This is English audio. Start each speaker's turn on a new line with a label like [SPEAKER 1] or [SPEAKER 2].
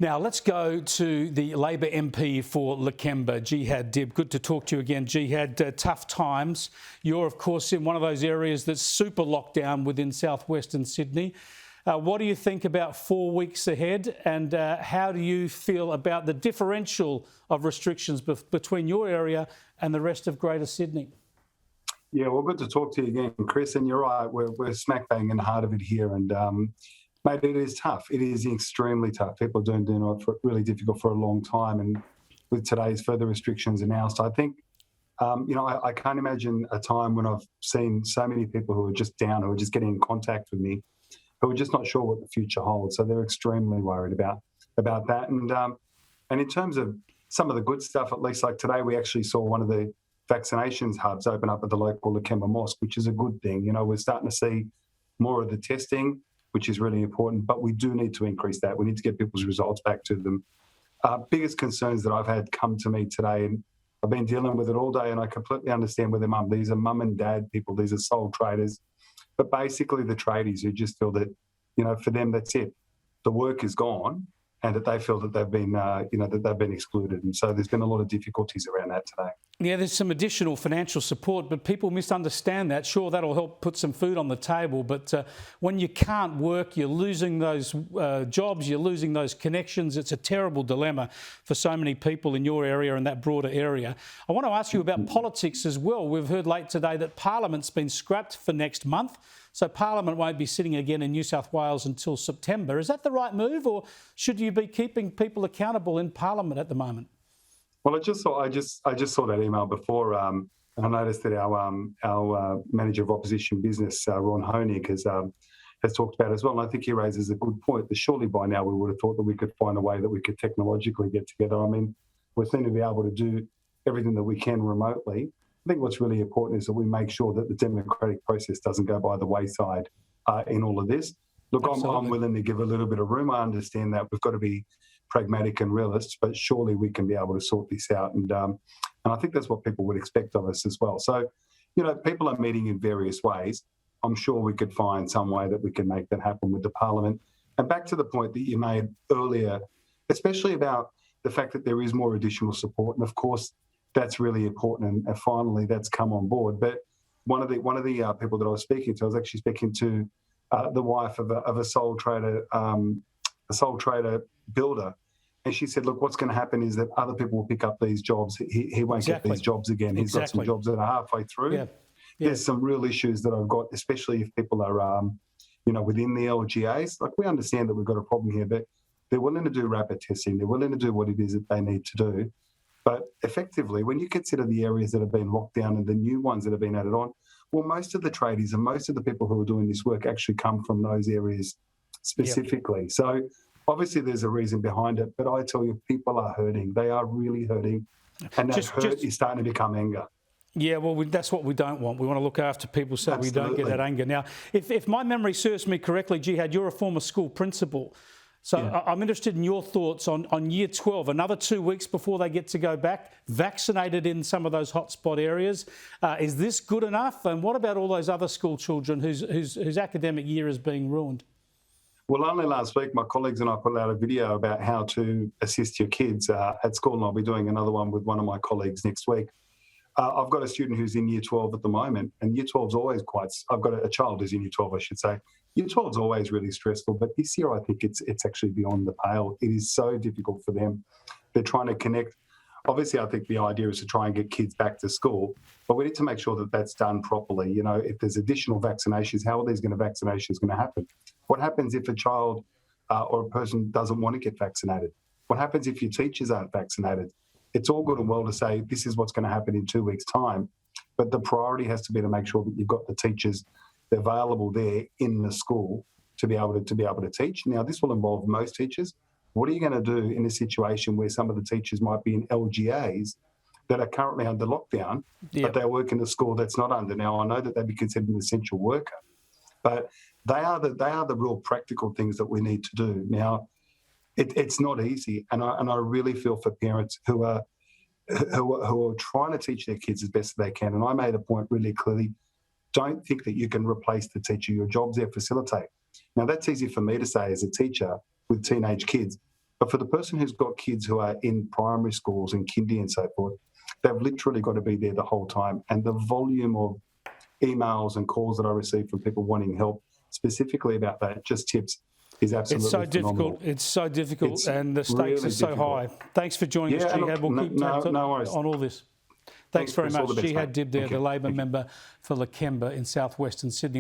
[SPEAKER 1] Now, let's go to the Labor MP for Lakemba, Jihad Dib. Good to talk to you again, Jihad. Tough times. You're, of course, in one of those areas that's super locked down within southwestern Sydney. What do you think about 4 weeks ahead, and how do you feel about the differential of restrictions between your area and the rest of Greater Sydney?
[SPEAKER 2] Yeah, well, good to talk to you again, Chris. And you're right, we're smack bang in the heart of it here. And mate, it is tough. It is extremely tough. People are doing it really difficult for a long time. And with today's further restrictions announced, I think, I can't imagine a time when I've seen so many people who are just down, who are just getting in contact with me, who are just not sure what the future holds. So they're extremely worried about that. And in terms of some of the good stuff, at least like today, we actually saw one of the vaccinations hubs open up at the local Lakemba Mosque, which is a good thing. You know, we're starting to see more of the testing, which is really important, but we do need to increase that. We need to get people's results back to them. Biggest concerns that I've had come to me today, and I've been dealing with it all day, and I completely understand where they're mum. These are mum and dad people. These are sole traders, but basically the tradies who just feel that, for them, that's it. The work is gone, and that they feel that they've been, excluded. And so there's been a lot of difficulties around that today.
[SPEAKER 1] Yeah, there's some additional financial support, but people misunderstand that. Sure, that'll help put some food on the table, but when you can't work, you're losing those jobs, you're losing those connections. It's a terrible dilemma for so many people in your area and that broader area. I want to ask you about politics as well. We've heard late today that Parliament's been scrapped for next month, so Parliament won't be sitting again in New South Wales until September. Is that the right move, or should you be keeping people accountable in Parliament at the moment?
[SPEAKER 2] Well, I just saw that email before, and I noticed that our manager of opposition business, Ron Honig, has talked about it as well. And I think he raises a good point that surely by now we would have thought that we could find a way that we could technologically get together. I mean, we seem to be able to do everything that we can remotely. I think what's really important is that we make sure that the democratic process doesn't go by the wayside in all of this. Look, I'm willing to give a little bit of room. I understand that we've got to be pragmatic and realists, but surely we can be able to sort this out. And I think that's what people would expect of us as well. So, people are meeting in various ways. I'm sure we could find some way that we can make that happen with the Parliament. And back to the point that you made earlier, especially about the fact that there is more additional support. And of course, that's really important. And finally, that's come on board. But one of the people that I was speaking to, I was actually speaking to the wife of a sole trader builder, and she said, look, what's going to happen is that other people will pick up these jobs. He won't get these jobs again. He's got some jobs that are halfway through. Yeah. There's some real issues that I've got, especially if people are within the LGAs. Like, we understand that we've got a problem here, but they're willing to do rapid testing, they're willing to do what it is that they need to do. But effectively, when you consider the areas that have been locked down and the new ones that have been added on, well, most of the tradies and most of the people who are doing this work actually come from those areas specifically. Yep. So obviously there's a reason behind it, but I tell you, people are hurting. They are really hurting. And that hurt is starting to become anger.
[SPEAKER 1] Yeah, well, that's what we don't want. We want to look after people so Absolutely. We don't get that anger. Now, if my memory serves me correctly, Jihad, you're a former school principal. So yeah. I'm interested in your thoughts on Year 12, another 2 weeks before they get to go back, vaccinated in some of those hotspot areas. Is this good enough? And what about all those other school children whose academic year is being ruined?
[SPEAKER 2] Well, only last week, my colleagues and I put out a video about how to assist your kids at school, and I'll be doing another one with one of my colleagues next week. I've got a student who's in Year 12 at the moment, and Year 12 is always I've got a child who's in Year 12, I should say. Year 12 is always really stressful, but this year I think it's actually beyond the pale. It is so difficult for them. They're trying to connect. Obviously, I think the idea is to try and get kids back to school, but we need to make sure that that's done properly. If there's additional vaccinations, how are these vaccinations going to happen? What happens if a child or a person doesn't want to get vaccinated? What happens if your teachers aren't vaccinated? It's all good and well to say this is what's going to happen in 2 weeks' time, but the priority has to be to make sure that you've got the teachers available there in the school to be able to teach. Now, this will involve most teachers. What are you going to do in a situation where some of the teachers might be in LGAs that are currently under lockdown, but they work in a school that's not under? Now, I know that they'd be considered an essential worker, but they are the real practical things that we need to do. Now, it's not easy, and I really feel for parents who are trying to teach their kids as best as they can. And I made a point really clearly: don't think that you can replace the teacher. Your job's there to facilitate. Now, that's easy for me to say as a teacher with teenage kids, But for the person who's got kids who are in primary schools and kindy and so forth, they've literally got to be there the whole time. And the volume of emails and calls that I receive from people wanting help specifically about that, just tips, is absolutely
[SPEAKER 1] It's so
[SPEAKER 2] phenomenal.
[SPEAKER 1] difficult. It's so difficult,
[SPEAKER 2] It's
[SPEAKER 1] and the stakes
[SPEAKER 2] really
[SPEAKER 1] are so
[SPEAKER 2] difficult.
[SPEAKER 1] high. Thanks for joining us, Jihad. We'll keep tabs
[SPEAKER 2] no worries.
[SPEAKER 1] on all this. Thanks very
[SPEAKER 2] Chris. All
[SPEAKER 1] much.
[SPEAKER 2] the best,
[SPEAKER 1] Jihad
[SPEAKER 2] mate.
[SPEAKER 1] Dib there,
[SPEAKER 2] Thank
[SPEAKER 1] the
[SPEAKER 2] you.
[SPEAKER 1] Labor
[SPEAKER 2] Thank you.
[SPEAKER 1] member for Lakemba in southwestern Sydney.